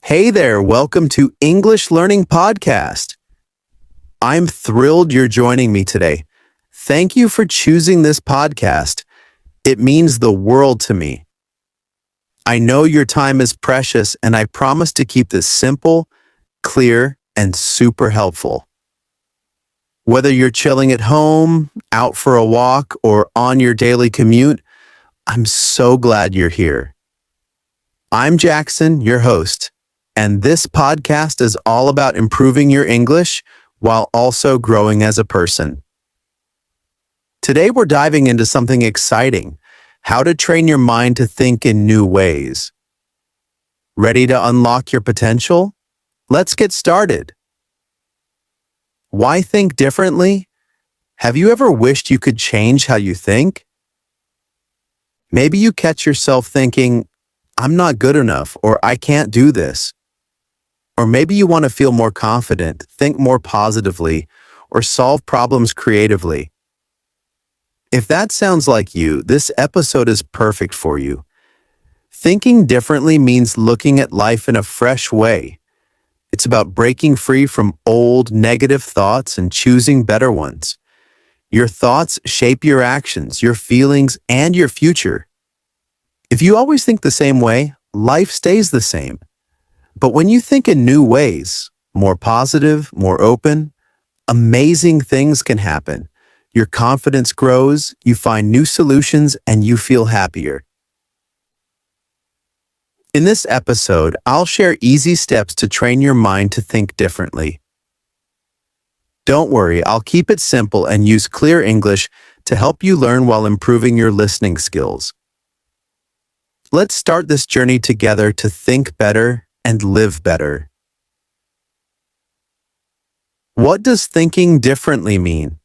Hey there, welcome to English Learning Podcast. I'm thrilled you're joining me today. Thank you for choosing this podcast. It means the world to me. I know your time is precious, and I promise to keep this simple, clear, and super helpful. Whether you're chilling at home, out for a walk, or on your daily commute, I'm so glad you're here. I'm Jackson, your host, and this podcast is all about improving your English while also growing as a person. Today we're diving into something exciting, how to train your mind to think in new ways. Ready to unlock your potential? Let's get started. Why think differently? Have you ever wished you could change how you think? Maybe you catch yourself thinking, I'm not good enough, or I can't do this. Or maybe you want to feel more confident, think more positively, or solve problems creatively. If that sounds like you, this episode is perfect for you. Thinking differently means looking at life in a fresh way. It's about breaking free from old, negative thoughts and choosing better ones. Your thoughts shape your actions, your feelings, and your future. If you always think the same way, life stays the same. But when you think in new ways, more positive, more open, amazing things can happen. Your confidence grows, you find new solutions, and you feel happier. In this episode, I'll share easy steps to train your mind to think differently. Don't worry, I'll keep it simple and use clear English to help you learn while improving your listening skills. Let's start this journey together to think better and live better. What does thinking differently mean?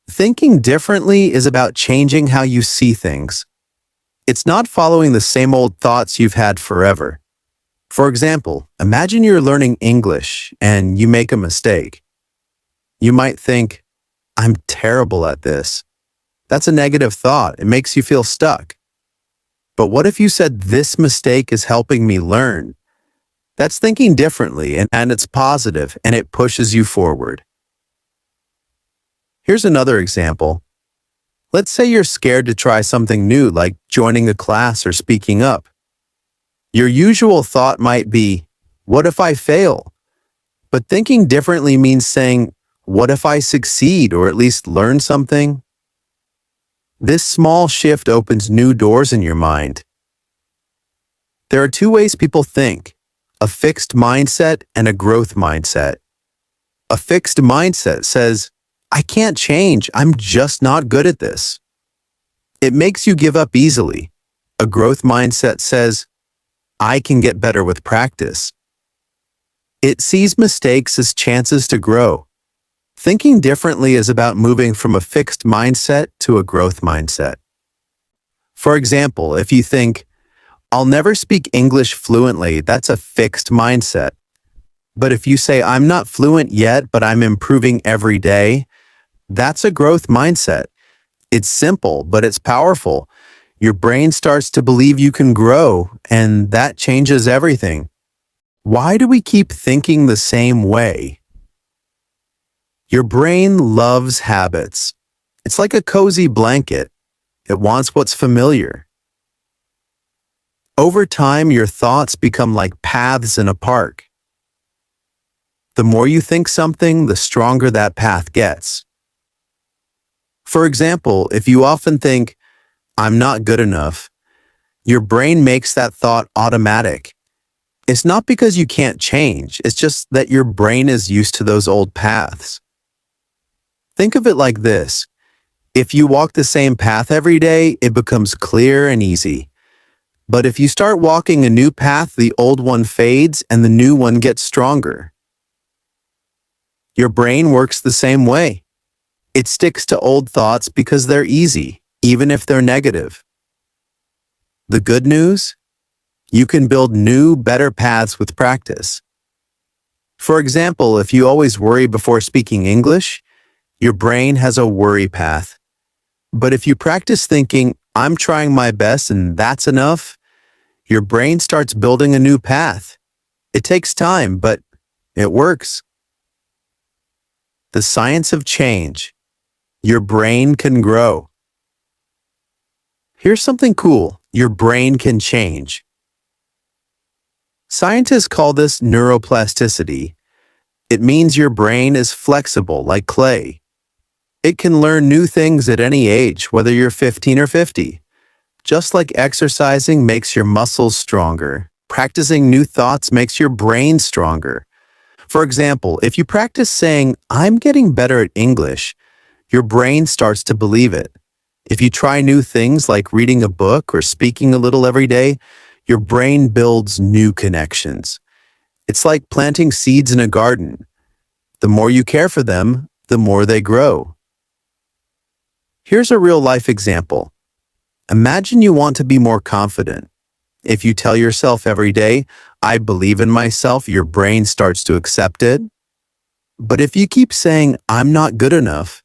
Thinking differently is about changing how you see things. It's not following the same old thoughts you've had forever. For example, imagine you're learning English and you make a mistake. You might think, I'm terrible at this. That's a negative thought. It makes you feel stuck. But what if you said, this mistake is helping me learn? That's thinking differently, and it's positive, and it pushes you forward. Here's another example. Let's say you're scared to try something new, like joining a class or speaking up. Your usual thought might be, what if I fail? But thinking differently means saying, what if I succeed or at least learn something? This small shift opens new doors in your mind. There are two ways people think, a fixed mindset and a growth mindset. A fixed mindset says, I can't change, I'm just not good at this. It makes you give up easily. A growth mindset says, I can get better with practice. It sees mistakes as chances to grow. Thinking differently is about moving from a fixed mindset to a growth mindset. For example, if you think, I'll never speak English fluently, that's a fixed mindset. But if you say, I'm not fluent yet, but I'm improving every day, that's a growth mindset. It's simple, but it's powerful. Your brain starts to believe you can grow, and that changes everything. Why do we keep thinking the same way? Your brain loves habits. It's like a cozy blanket. It wants what's familiar. Over time, your thoughts become like paths in a park. The more you think something, the stronger that path gets. For example, if you often think, I'm not good enough, your brain makes that thought automatic. It's not because you can't change, it's just that your brain is used to those old paths. Think of it like this. If you walk the same path every day, it becomes clear and easy. But if you start walking a new path, the old one fades and the new one gets stronger. Your brain works the same way. It sticks to old thoughts because they're easy, even if they're negative. The good news? You can build new, better paths with practice. For example, if you always worry before speaking English, your brain has a worry path. But if you practice thinking, I'm trying my best and that's enough, Your brain starts building a new path. It takes time, but it works. The science of change. Your brain can grow. Here's something cool. Your brain can change. Scientists call this neuroplasticity. It means your brain is flexible like clay. It can learn new things at any age, whether you're 15 or 50. Just like exercising makes your muscles stronger, practicing new thoughts makes your brain stronger. For example, if you practice saying, "I'm getting better at English," your brain starts to believe it. If you try new things like reading a book or speaking a little every day, your brain builds new connections. It's like planting seeds in a garden. The more you care for them, the more they grow. Here's a real-life example. Imagine you want to be more confident. If you tell yourself every day, "I believe in myself," your brain starts to accept it. But if you keep saying, "I'm not good enough,"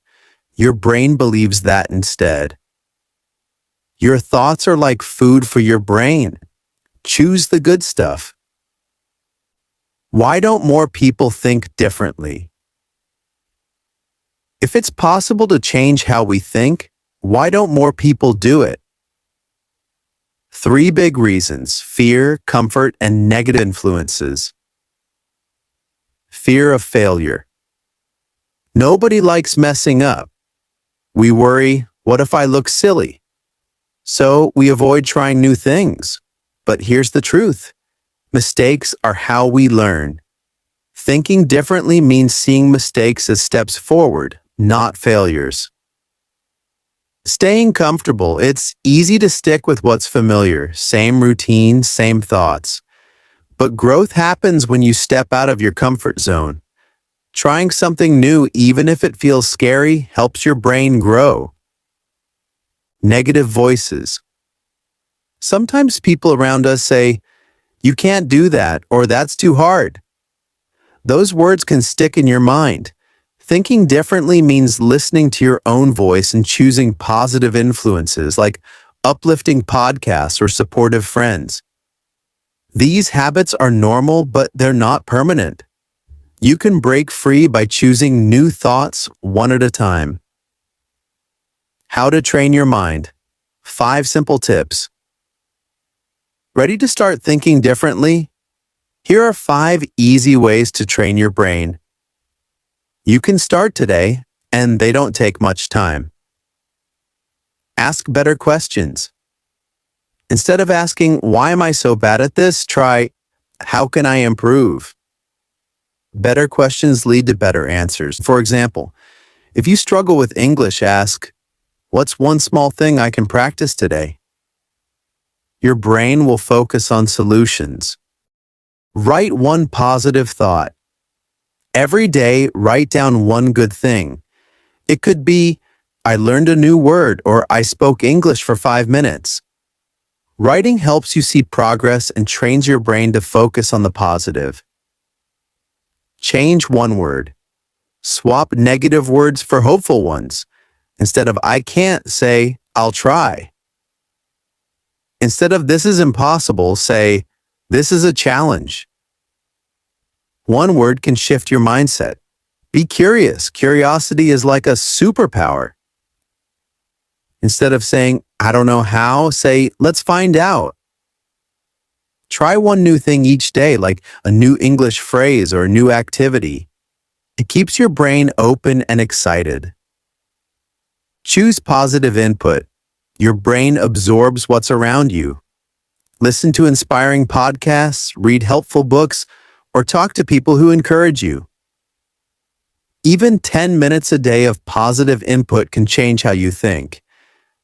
your brain believes that instead. Your thoughts are like food for your brain. Choose the good stuff. Why don't more people think differently? If it's possible to change how we think, why don't more people do it? 3 big reasons: fear, comfort, and negative influences. Fear of failure. Nobody likes messing up. We worry, what if I look silly? So we avoid trying new things. But here's the truth. Mistakes are how we learn. Thinking differently means seeing mistakes as steps forward, not failures. Staying comfortable. It's easy to stick with what's familiar, same routine, same thoughts. But growth happens when you step out of your comfort zone. Trying something new, even if it feels scary, helps your brain grow. Negative voices. Sometimes people around us say, "You can't do that," or "That's too hard." Those words can stick in your mind. Thinking differently means listening to your own voice and choosing positive influences like uplifting podcasts or supportive friends. These habits are normal, but they're not permanent. You can break free by choosing new thoughts one at a time. How to train your mind. 5 simple tips. Ready to start thinking differently? Here are 5 easy ways to train your brain. You can start today, and they don't take much time. Ask better questions. Instead of asking, "Why am I so bad at this?" try, "How can I improve?" Better questions lead to better answers. For example, if you struggle with English, ask, "What's one small thing I can practice today?" Your brain will focus on solutions. Write one positive thought. Every day, write down one good thing. It could be, "I learned a new word," or "I spoke English for 5 minutes." Writing helps you see progress and trains your brain to focus on the positive. Change one word. Swap negative words for hopeful ones. Instead of "I can't," say "I'll try." Instead of "This is impossible," say "This is a challenge." One word can shift your mindset. Be curious. Curiosity is like a superpower. Instead of saying "I don't know how," say "Let's find out." Try one new thing each day, like a new English phrase or a new activity. It keeps your brain open and excited. Choose positive input. Your brain absorbs what's around you. Listen to inspiring podcasts, read helpful books, or talk to people who encourage you. Even 10 minutes a day of positive input can change how you think.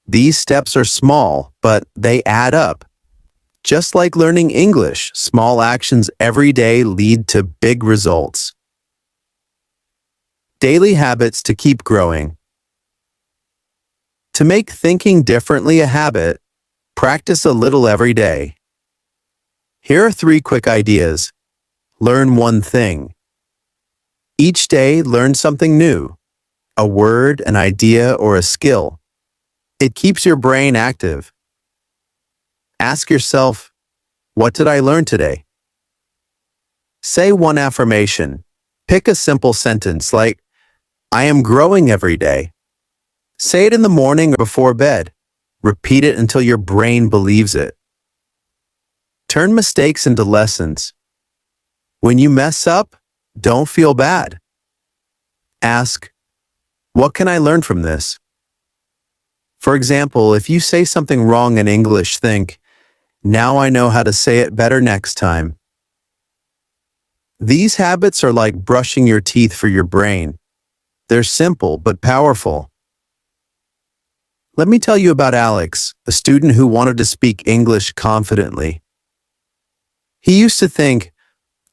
These steps are small, but they add up. Just like learning English, small actions every day lead to big results. Daily habits to keep growing. To make thinking differently a habit, practice a little every day. Here are 3 quick ideas. Learn one thing. Each day, learn something new. A word, an idea, or a skill. It keeps your brain active. Ask yourself, What did I learn today? Say one affirmation. Pick a simple sentence like, I am growing every day. Say it in the morning or before bed. Repeat it until your brain believes it. Turn mistakes into lessons. When you mess up, don't feel bad. Ask, what can I learn from this? For example, if you say something wrong in English, think, now I know how to say it better next time. These habits are like brushing your teeth for your brain. They're simple but powerful. Let me tell you about Alex, a student who wanted to speak English confidently. He used to think,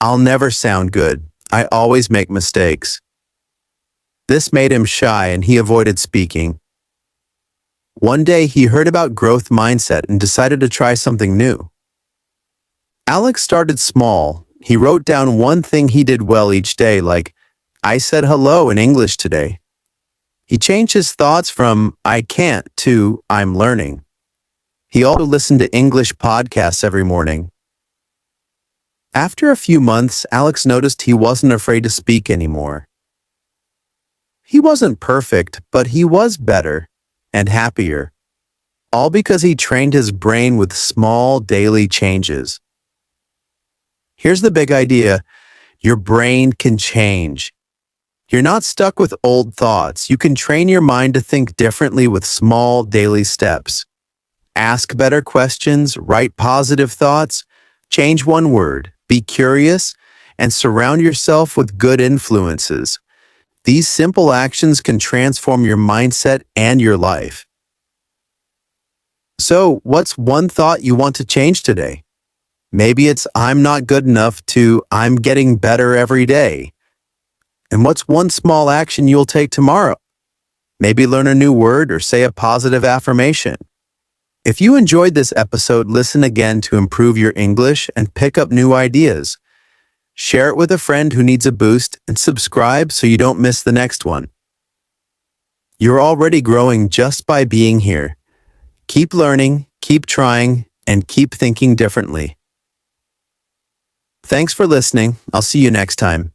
I'll never sound good. I always make mistakes. This made him shy and he avoided speaking. One day he heard about growth mindset and decided to try something new. Alex started small. He wrote down one thing he did well each day, like, I said hello in English today. He changed his thoughts from, I can't, to, I'm learning. He also listened to English podcasts every morning. After a few months, Alex noticed he wasn't afraid to speak anymore. He wasn't perfect, but he was better and happier, all because he trained his brain with small daily changes. Here's the big idea. Your brain can change. You're not stuck with old thoughts. You can train your mind to think differently with small daily steps. Ask better questions, write positive thoughts, change one word, be curious, and surround yourself with good influences. These simple actions can transform your mindset and your life. So, what's one thought you want to change today? Maybe it's I'm not good enough to I'm getting better every day. And what's one small action you'll take tomorrow? Maybe learn a new word or say a positive affirmation. If you enjoyed this episode, listen again to improve your English and pick up new ideas. Share it with a friend who needs a boost and subscribe so you don't miss the next one. You're already growing just by being here. Keep learning, keep trying, and keep thinking differently. Thanks for listening. I'll see you next time.